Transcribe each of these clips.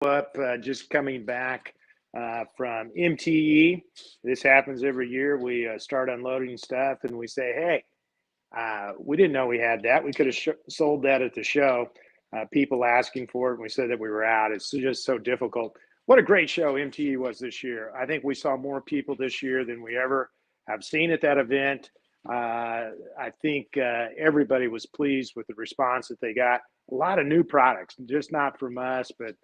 up just coming back from MTE. This happens every year. We start unloading stuff and we say, hey, we didn't know we had that. We could have sold that at the show. People asking for it, and we said that we were out. It's just so difficult. What a great show MTE was this year. I think we saw more people this year than we ever have seen at that event. I think everybody was pleased with the response that they got. A lot of new products, just not from us, but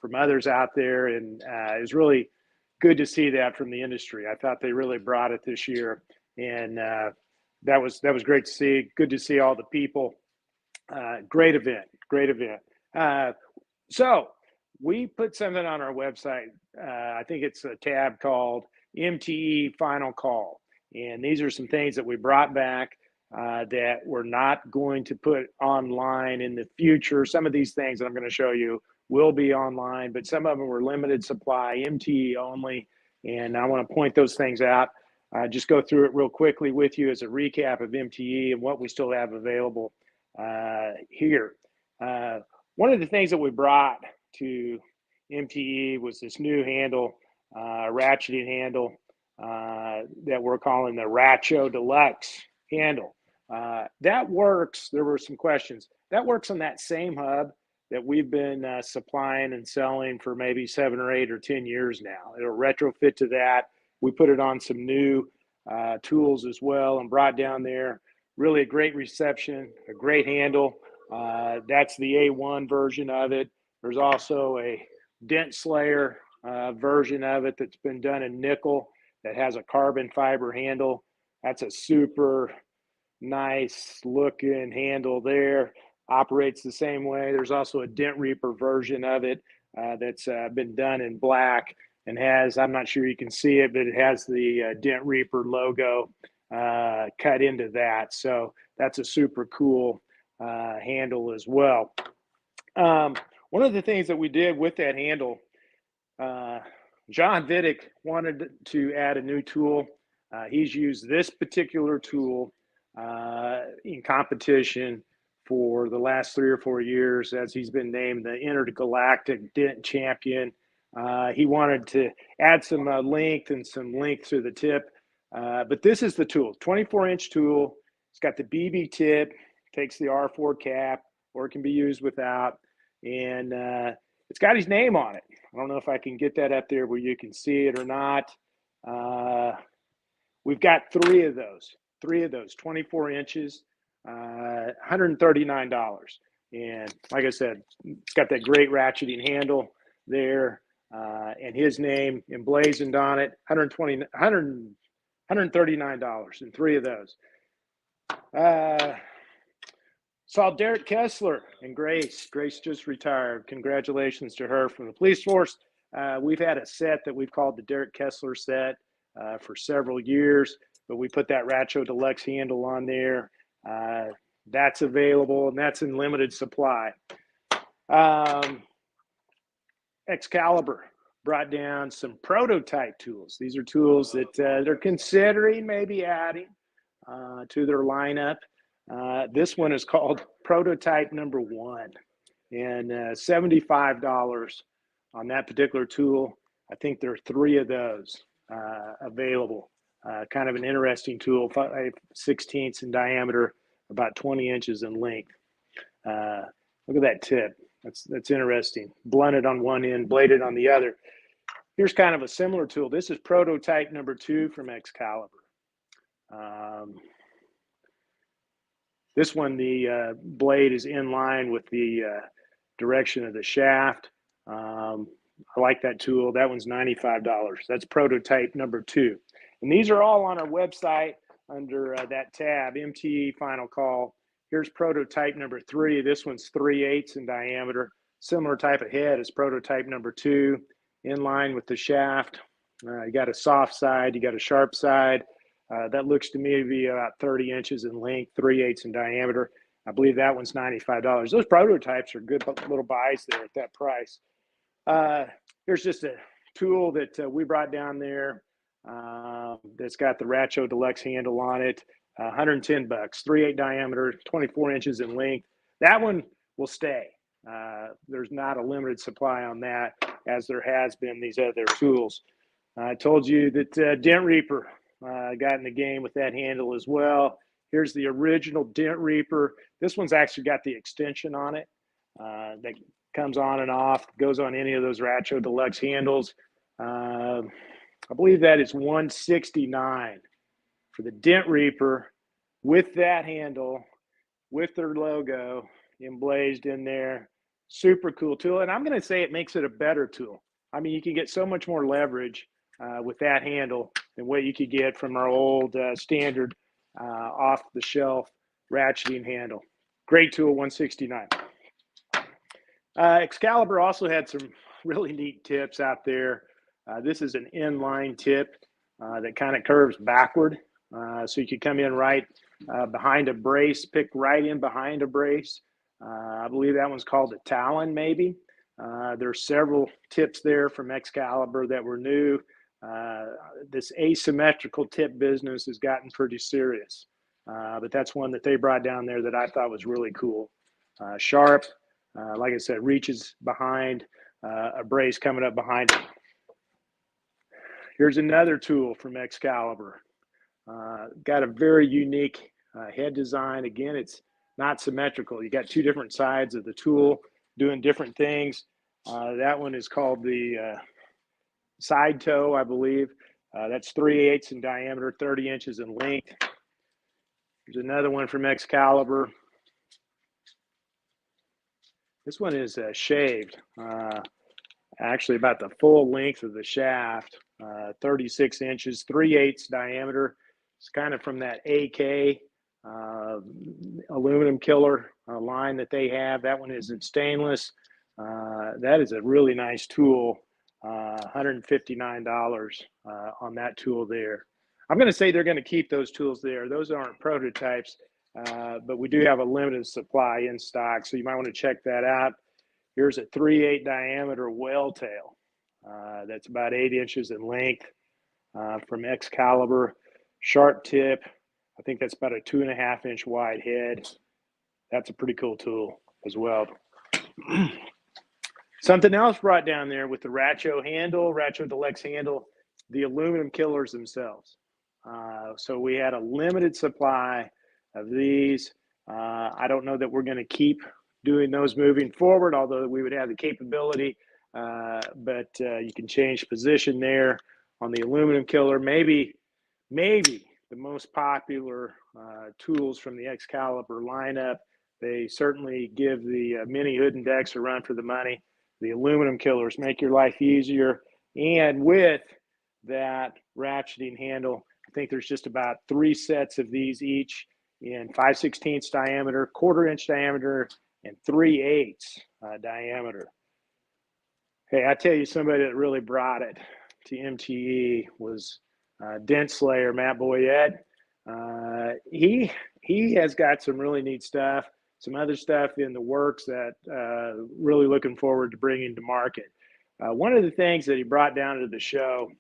from others out there. And it was really good to see that from the industry. I thought they really brought it this year. And that was great to see. Good to see all the people. Great event. So we put something on our website. I think it's a tab called MTE Final Call. And these are some things that we brought back that we're not going to put online in the future. Some of these things that I'm going to show you will be online, but some of them were limited supply, MTE only. And I want to point those things out. Just go through it real quickly with you as a recap of MTE and what we still have available here. One of the things that we brought to MTE was this new handle, ratcheting handle that we're calling the Ratcho Deluxe handle. That works. There were some questions. That works on that same hub that we've been supplying and selling for maybe 7 or 8 or 10 years now. It'll retrofit to that. We put it on some new tools as well and brought down there. Really a great reception, a great handle. That's the A1 version of it. There's also a Dent Slayer version of it that's been done in nickel that has a carbon fiber handle. That's a super nice looking handle there. Operates the same way. There's also a Dent Reaper version of it that's been done in black and has, I'm not sure you can see it, but it has the Dent Reaper logo cut into that. So that's a super cool handle as well. One of the things that we did with that handle, John Vidic wanted to add a new tool. He's used this particular tool in competition for the last 3 or 4 years as he's been named the Intergalactic Dent Champion. He wanted to add some length to the tip. But this is the tool, 24-inch tool. It's got the BB tip, takes the R4 cap, or it can be used without. And it's got his name on it. I don't know if I can get that up there where you can see it or not. We've got 3 of those, 24 inches, $139. And like I said, it's got that great ratcheting handle there and his name emblazoned on it, $139 and 3 of those. Saw Derek Kessler and Grace. Grace just retired. Congratulations to her from the police force. We've had a set that we've called the Derek Kessler set for several years, but we put that Ratcho Deluxe handle on there. That's available, and that's in limited supply. Excalibur brought down some prototype tools. These are tools that they're considering maybe adding to their lineup. This one is called Prototype Number 1, and $75 on that particular tool. I think there are 3 of those available. Kind of an interesting tool, 5/16 in diameter, about 20 inches in length. Look at that tip. That's interesting. Blunted on one end, bladed on the other. Here's kind of a similar tool. This is Prototype Number 2 from Excalibur. This one, the blade is in line with the direction of the shaft. I like that tool. That one's $95. That's Prototype Number 2. And these are all on our website under that tab, MTE Final Call. Here's Prototype Number 3. This one's 3/8 in diameter. Similar type of head as Prototype Number 2, in line with the shaft. You got a soft side, you got a sharp side. That looks to me to be about 30 inches in length, 3/8 in diameter. I believe that one's $95. Those prototypes are good little buys there at that price. Here's just a tool that we brought down there that's got the Ratcho Deluxe handle on it. $110, 3/8 diameter, 24 inches in length. That one will stay. there's not a limited supply on that as there has been these other tools. I told you that Dent Reaper got in the game with that handle as well. Here's the original Dent Reaper. This one's actually got the extension on it that comes on and off, goes on any of those Ratcho Deluxe handles. I believe that is $169 for the Dent Reaper with that handle, with their logo emblazed in there. Super cool tool. And I'm going to say it makes it a better tool. I mean, you can get so much more leverage with that handle than what you could get from our old standard off-the-shelf ratcheting handle. Great tool, $169. Excalibur also had some really neat tips out there. This is an inline tip that kind of curves backward. So you could come in right behind a brace, pick right in behind a brace. I believe that one's called a Talon, maybe. There's several tips there from Excalibur that were new. This asymmetrical tip business has gotten pretty serious. But that's one that they brought down there that I thought was really cool. Sharp, like I said, reaches behind a brace coming up behind it. Here's another tool from Excalibur. Got a very unique head design. Again, it's not symmetrical. You got two different sides of the tool doing different things. That one is called the side toe, I believe. That's 3/8 in diameter, 30 inches in length. There's another one from Excalibur. This one is shaved, actually about the full length of the shaft, 36 inches, 3/8 diameter. It's kind of from that AK aluminum killer line that they have. That one is in stainless. That is a really nice tool, $159 on that tool there. I'm going to say they're going to keep those tools there. Those aren't prototypes, but we do have a limited supply in stock, so you might want to check that out. Here's a 3/8 diameter whale tail. That's about 8 inches in length from Excalibur. Sharp tip. I think that's about a 2.5 inch wide head. That's a pretty cool tool as well. Something else brought down there with the Ratcho handle, Ratcho Deluxe handle, the aluminum killers themselves. So we had a limited supply of these. I don't know that we're going to keep doing those moving forward, although we would have the capability, but you can change position there on the aluminum killer. Maybe the most popular tools from the Excalibur lineup. They certainly give the mini hood and decks a run for the money. The aluminum killers make your life easier. And with that ratcheting handle, I think there's just about 3 sets of these each in 5/16 diameter, 1/4 inch diameter, and 3/8 diameter. Hey, I tell you, somebody that really brought it to MTE was Dent Slayer, Matt Boyette. He has got some really neat stuff, some other stuff in the works that really looking forward to bringing to market. One of the things that he brought down to the show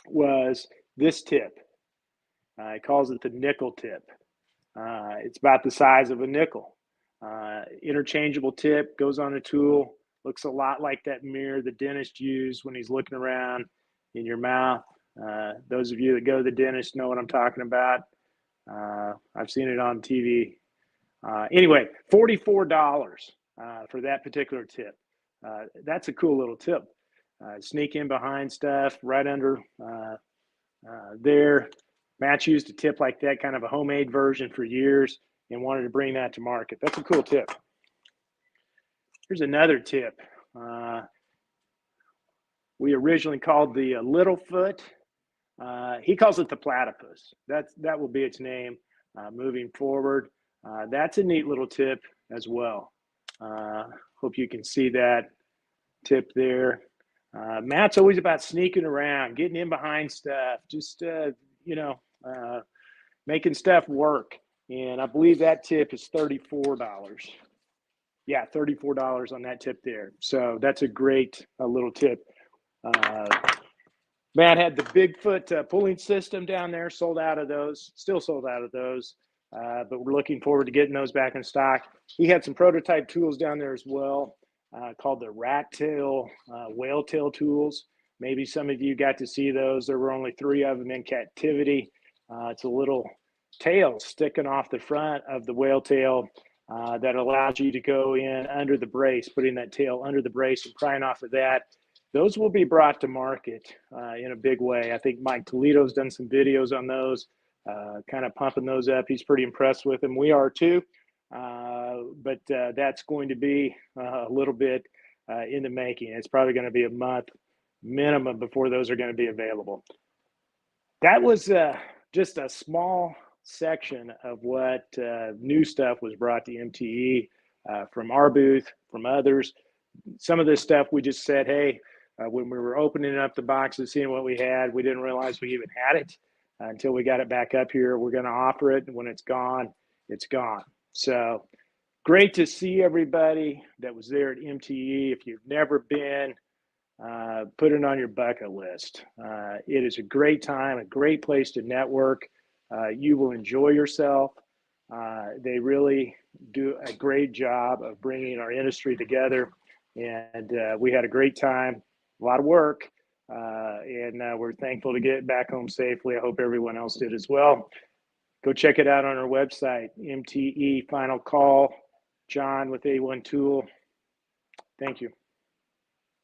was this tip. He calls it the nickel tip. It's about the size of a nickel. Interchangeable tip, goes on a tool, looks a lot like that mirror the dentist used when he's looking around in your mouth. Those of you that go to the dentist know what I'm talking about. I've seen it on TV. Anyway, $44 for that particular tip. That's a cool little tip. Sneak in behind stuff right under there. Matt used a tip like that, kind of a homemade version for years, and wanted to bring that to market. That's a cool tip. Here's another tip. We originally called the Littlefoot. He calls it the platypus. That will be its name moving forward. That's a neat little tip as well. Hope you can see that tip there. Matt's always about sneaking around, getting in behind stuff, just making stuff work. And I believe that tip is $34. Yeah, $34 on that tip there. So that's a great little tip. Matt had the Bigfoot pulling system down there, sold out of those, still sold out of those. but we're looking forward to getting those back in stock. He had some prototype tools down there as well, called the rat tail, whale tail tools. Maybe some of you got to see those. There were only 3 of them in captivity. It's a little tail sticking off the front of the whale tail that allows you to go in under the brace, putting that tail under the brace and prying off of that. Those will be brought to market in a big way. I think Mike Toledo's done some videos on those, kind of pumping those up. He's pretty impressed with them. We are too. But that's going to be a little bit in the making. It's probably going to be a month minimum before those are going to be available. That was just a small section of what new stuff was brought to MTE from our booth, from others. Some of this stuff we just said, hey, when we were opening up the boxes, seeing what we had, we didn't realize we even had it until we got it back up here. We're going to offer it, and when it's gone, it's gone. So great to see everybody that was there at MTE. If you've never been, put it on your bucket list. It is a great time, a great place to network. You will enjoy yourself. They really do a great job of bringing our industry together. And we had a great time, a lot of work, and we're thankful to get back home safely. I hope everyone else did as well. Go check it out on our website, MTE Final Call, John with A1 Tool. Thank you.